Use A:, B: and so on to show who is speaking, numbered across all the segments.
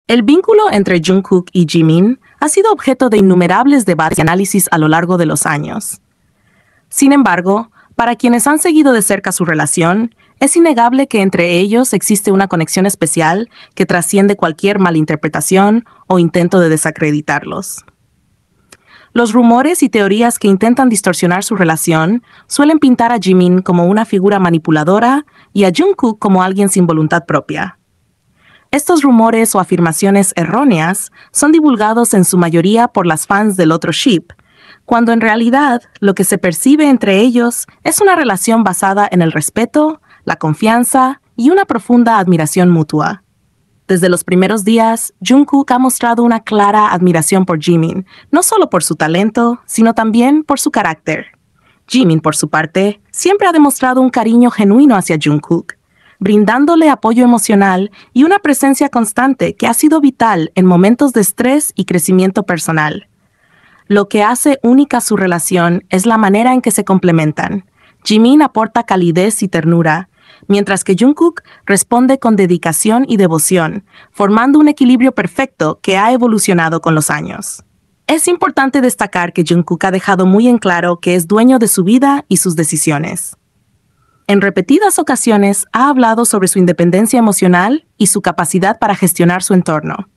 A: El vínculo entre Jungkook y Jimin ha sido objeto de innumerables debates y análisis a lo largo de los años. Sin embargo, para quienes han seguido de cerca su relación, es innegable que entre ellos existe una conexión especial que trasciende cualquier malinterpretación o intento de desacreditarlos. Los rumores y teorías que intentan distorsionar su relación suelen pintar a Jimin como una figura manipuladora y a Jungkook como alguien sin voluntad propia. Estos rumores o afirmaciones erróneas son divulgados en su mayoría por las fans del otro ship, cuando en realidad lo que se percibe entre ellos es una relación basada en el respeto, la confianza y una profunda admiración mutua. Desde los primeros días, Jungkook ha mostrado una clara admiración por Jimin, no solo por su talento, sino también por su carácter. Jimin, por su parte, siempre ha demostrado un cariño genuino hacia Jungkook, brindándole apoyo emocional y una presencia constante que ha sido vital en momentos de estrés y crecimiento personal. Lo que hace única su relación es la manera en que se complementan. Jimin aporta calidez y ternura, mientras que Jungkook responde con dedicación y devoción, formando un equilibrio perfecto que ha evolucionado con los años. Es importante destacar que Jungkook ha dejado muy en claro que es dueño de su vida y sus decisiones. En repetidas ocasiones ha hablado sobre su independencia emocional y su capacidad para gestionar su entorno.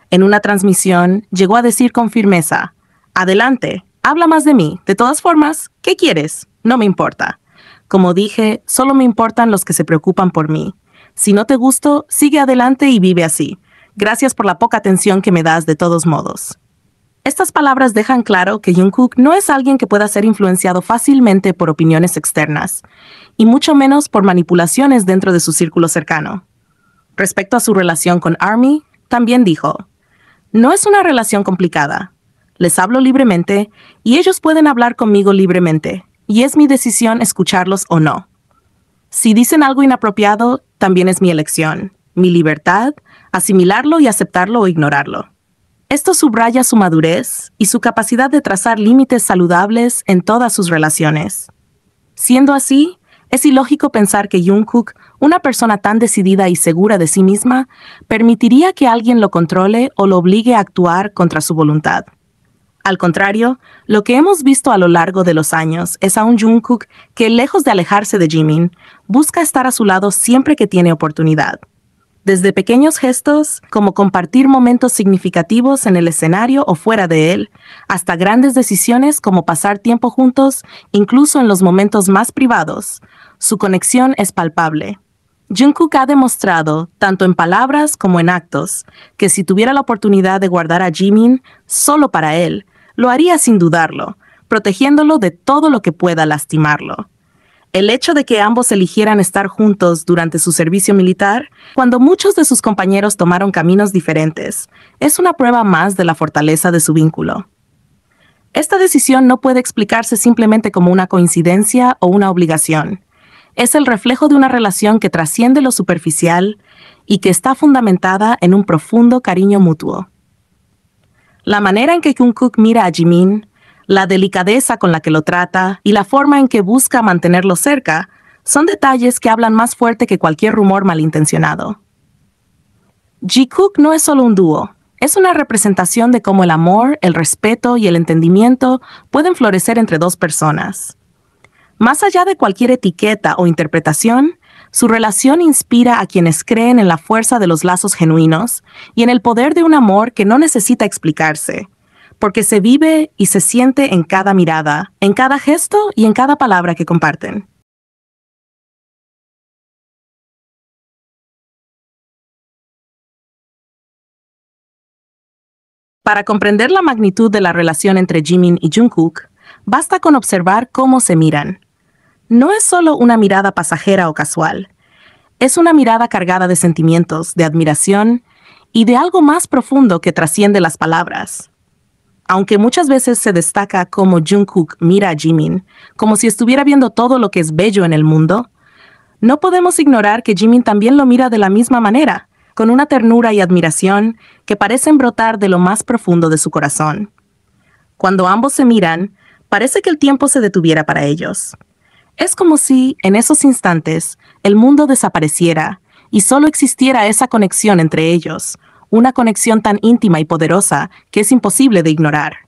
A: En una transmisión llegó a decir con firmeza: «Adelante, habla más de mí. De todas formas, ¿qué quieres? No me importa. Como dije, solo me importan los que se preocupan por mí. Si no te gusto, sigue adelante y vive así. Gracias por la poca atención que me das de todos modos». Estas palabras dejan claro que Jungkook no es alguien que pueda ser influenciado fácilmente por opiniones externas, y mucho menos por manipulaciones dentro de su círculo cercano. Respecto a su relación con ARMY, también dijo: «No es una relación complicada. Les hablo libremente y ellos pueden hablar conmigo libremente, y es mi decisión escucharlos o no. Si dicen algo inapropiado, también es mi elección, mi libertad, asimilarlo y aceptarlo o ignorarlo». Esto subraya su madurez y su capacidad de trazar límites saludables en todas sus relaciones. Siendo así, es ilógico pensar que Jungkook, una persona tan decidida y segura de sí misma, permitiría que alguien lo controle o lo obligue a actuar contra su voluntad. Al contrario, lo que hemos visto a lo largo de los años es a un Jungkook que, lejos de alejarse de Jimin, busca estar a su lado siempre que tiene oportunidad. Desde pequeños gestos, como compartir momentos significativos en el escenario o fuera de él, hasta grandes decisiones como pasar tiempo juntos, incluso en los momentos más privados, su conexión es palpable. Jungkook ha demostrado, tanto en palabras como en actos, que si tuviera la oportunidad de guardar a Jimin solo para él, lo haría sin dudarlo, protegiéndolo de todo lo que pueda lastimarlo. El hecho de que ambos eligieran estar juntos durante su servicio militar, cuando muchos de sus compañeros tomaron caminos diferentes, es una prueba más de la fortaleza de su vínculo. Esta decisión no puede explicarse simplemente como una coincidencia o una obligación. Es el reflejo de una relación que trasciende lo superficial y que está fundamentada en un profundo cariño mutuo. La manera en que Jungkook mira a Jimin, la delicadeza con la que lo trata y la forma en que busca mantenerlo cerca son detalles que hablan más fuerte que cualquier rumor malintencionado. Jikook no es solo un dúo, es una representación de cómo el amor, el respeto y el entendimiento pueden florecer entre dos personas. Más allá de cualquier etiqueta o interpretación, su relación inspira a quienes creen en la fuerza de los lazos genuinos y en el poder de un amor que no necesita explicarse, porque se vive y se siente en cada mirada, en cada gesto y en cada palabra que comparten. Para comprender la magnitud de la relación entre Jimin y Jungkook, basta con observar cómo se miran. No es solo una mirada pasajera o casual, es una mirada cargada de sentimientos, de admiración y de algo más profundo que trasciende las palabras. Aunque muchas veces se destaca cómo Jungkook mira a Jimin, como si estuviera viendo todo lo que es bello en el mundo, no podemos ignorar que Jimin también lo mira de la misma manera, con una ternura y admiración que parecen brotar de lo más profundo de su corazón. Cuando ambos se miran, parece que el tiempo se detuviera para ellos. Es como si, en esos instantes, el mundo desapareciera y solo existiera esa conexión entre ellos, una conexión tan íntima y poderosa que es imposible de ignorar.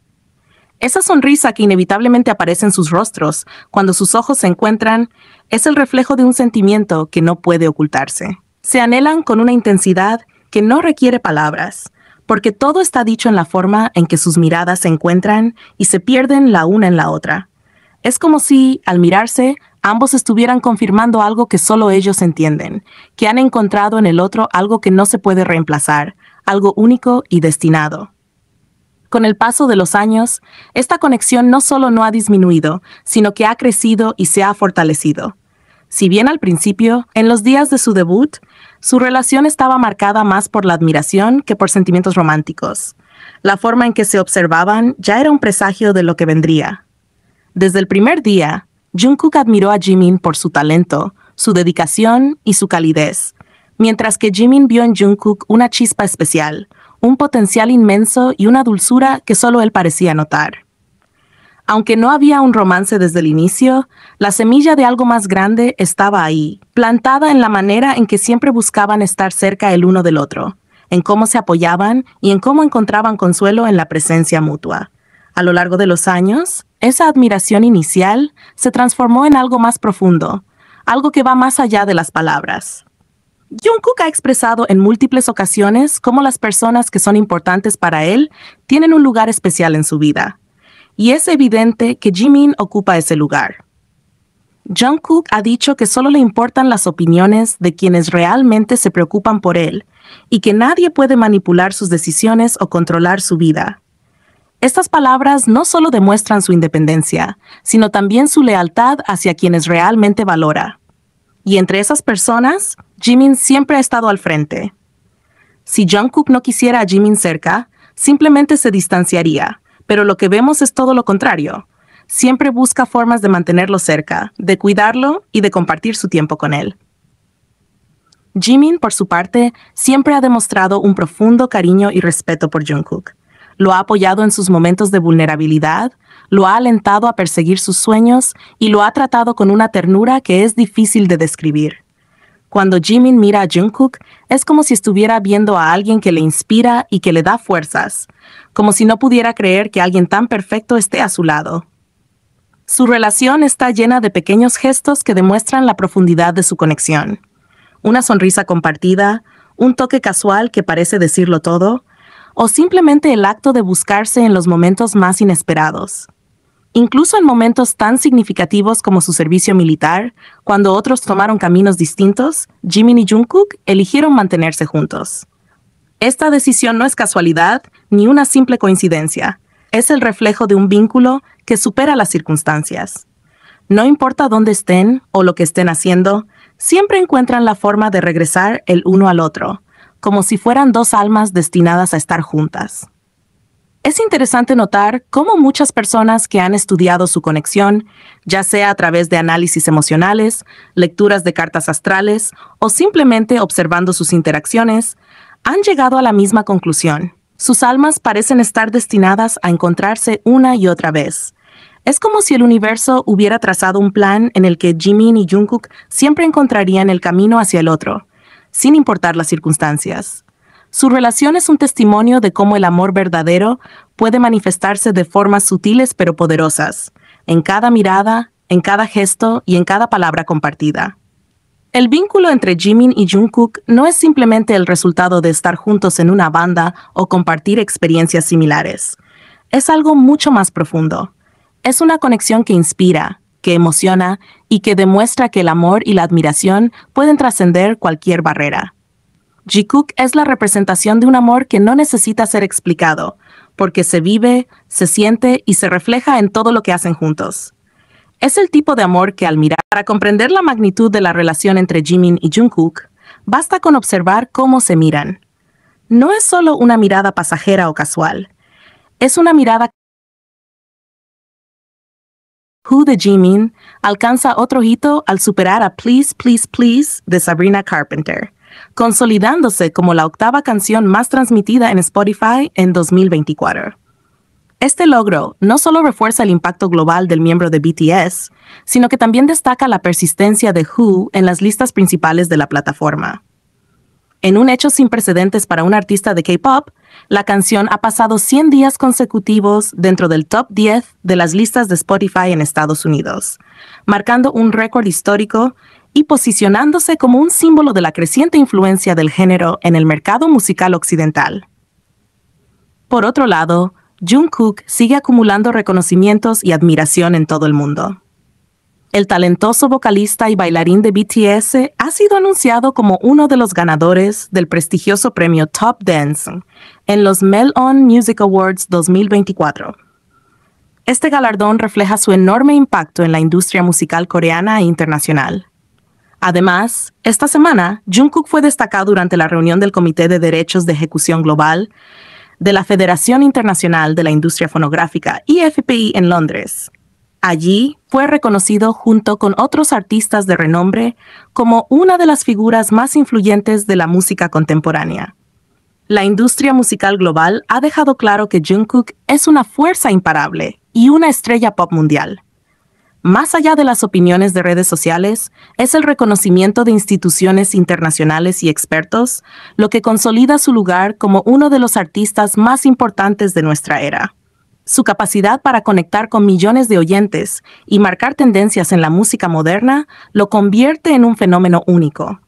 A: Esa sonrisa que inevitablemente aparece en sus rostros cuando sus ojos se encuentran es el reflejo de un sentimiento que no puede ocultarse. Se anhelan con una intensidad que no requiere palabras, porque todo está dicho en la forma en que sus miradas se encuentran y se pierden la una en la otra. Es como si, al mirarse, ambos estuvieran confirmando algo que solo ellos entienden, que han encontrado en el otro algo que no se puede reemplazar, algo único y destinado. Con el paso de los años, esta conexión no solo no ha disminuido, sino que ha crecido y se ha fortalecido. Si bien al principio, en los días de su debut, su relación estaba marcada más por la admiración que por sentimientos románticos. La forma en que se observaban ya era un presagio de lo que vendría. Desde el primer día, Jungkook admiró a Jimin por su talento, su dedicación y su calidez, mientras que Jimin vio en Jungkook una chispa especial, un potencial inmenso y una dulzura que solo él parecía notar. Aunque no había un romance desde el inicio, la semilla de algo más grande estaba ahí, plantada en la manera en que siempre buscaban estar cerca el uno del otro, en cómo se apoyaban y en cómo encontraban consuelo en la presencia mutua. A lo largo de los años, esa admiración inicial se transformó en algo más profundo, algo que va más allá de las palabras. Jungkook ha expresado en múltiples ocasiones cómo las personas que son importantes para él tienen un lugar especial en su vida. Y es evidente que Jimin ocupa ese lugar. Jungkook ha dicho que solo le importan las opiniones de quienes realmente se preocupan por él y que nadie puede manipular sus decisiones o controlar su vida. Estas palabras no solo demuestran su independencia, sino también su lealtad hacia quienes realmente valora. Y entre esas personas, Jimin siempre ha estado al frente. Si Jungkook no quisiera a Jimin cerca, simplemente se distanciaría, pero lo que vemos es todo lo contrario. Siempre busca formas de mantenerlo cerca, de cuidarlo y de compartir su tiempo con él. Jimin, por su parte, siempre ha demostrado un profundo cariño y respeto por Jungkook. Lo ha apoyado en sus momentos de vulnerabilidad, lo ha alentado a perseguir sus sueños y lo ha tratado con una ternura que es difícil de describir. Cuando Jimin mira a Jungkook, es como si estuviera viendo a alguien que le inspira y que le da fuerzas, como si no pudiera creer que alguien tan perfecto esté a su lado. Su relación está llena de pequeños gestos que demuestran la profundidad de su conexión. Una sonrisa compartida, un toque casual que parece decirlo todo, o simplemente el acto de buscarse en los momentos más inesperados. Incluso en momentos tan significativos como su servicio militar, cuando otros tomaron caminos distintos, Jimin y Jungkook eligieron mantenerse juntos. Esta decisión no es casualidad ni una simple coincidencia. Es el reflejo de un vínculo que supera las circunstancias. No importa dónde estén o lo que estén haciendo, siempre encuentran la forma de regresar el uno al otro, como si fueran dos almas destinadas a estar juntas. Es interesante notar cómo muchas personas que han estudiado su conexión, ya sea a través de análisis emocionales, lecturas de cartas astrales o simplemente observando sus interacciones, han llegado a la misma conclusión. Sus almas parecen estar destinadas a encontrarse una y otra vez. Es como si el universo hubiera trazado un plan en el que Jimin y Jungkook siempre encontrarían el camino hacia el otro, sin importar las circunstancias. Su relación es un testimonio de cómo el amor verdadero puede manifestarse de formas sutiles pero poderosas, en cada mirada, en cada gesto y en cada palabra compartida. El vínculo entre Jimin y Jungkook no es simplemente el resultado de estar juntos en una banda o compartir experiencias similares. Es algo mucho más profundo. Es una conexión que inspira, que emociona y que demuestra que el amor y la admiración pueden trascender cualquier barrera. Jungkook es la representación de un amor que no necesita ser explicado, porque se vive, se siente y se refleja en todo lo que hacen juntos. Es el tipo de amor que al mirar, para comprender la magnitud de la relación entre Jimin y Jungkook, basta con observar cómo se miran. No es solo una mirada pasajera o casual, es una mirada. Who de Jimin alcanza otro hito al superar a Please, Please, Please de Sabrina Carpenter, consolidándose como la octava canción más transmitida en Spotify en 2024. Este logro no solo refuerza el impacto global del miembro de BTS, sino que también destaca la persistencia de Who en las listas principales de la plataforma. En un hecho sin precedentes para un artista de K-pop, la canción ha pasado 100 días consecutivos dentro del top 10 de las listas de Spotify en Estados Unidos, marcando un récord histórico y posicionándose como un símbolo de la creciente influencia del género en el mercado musical occidental. Por otro lado, Jungkook sigue acumulando reconocimientos y admiración en todo el mundo. El talentoso vocalista y bailarín de BTS ha sido anunciado como uno de los ganadores del prestigioso premio Top Dance en los Melon Music Awards 2024. Este galardón refleja su enorme impacto en la industria musical coreana e internacional. Además, esta semana, Jungkook fue destacado durante la reunión del Comité de Derechos de Ejecución Global de la Federación Internacional de la Industria Fonográfica, IFPI, en Londres. Allí fue reconocido junto con otros artistas de renombre como una de las figuras más influyentes de la música contemporánea. La industria musical global ha dejado claro que Jungkook es una fuerza imparable y una estrella pop mundial. Más allá de las opiniones de redes sociales, es el reconocimiento de instituciones internacionales y expertos lo que consolida su lugar como uno de los artistas más importantes de nuestra era. Su capacidad para conectar con millones de oyentes y marcar tendencias en la música moderna lo convierte en un fenómeno único.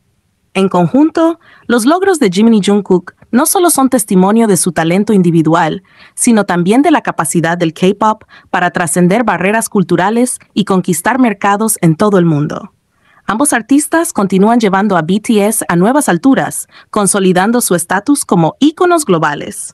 A: En conjunto, los logros de Jimin y Jungkook no solo son testimonio de su talento individual, sino también de la capacidad del K-pop para trascender barreras culturales y conquistar mercados en todo el mundo. Ambos artistas continúan llevando a BTS a nuevas alturas, consolidando su estatus como íconos globales.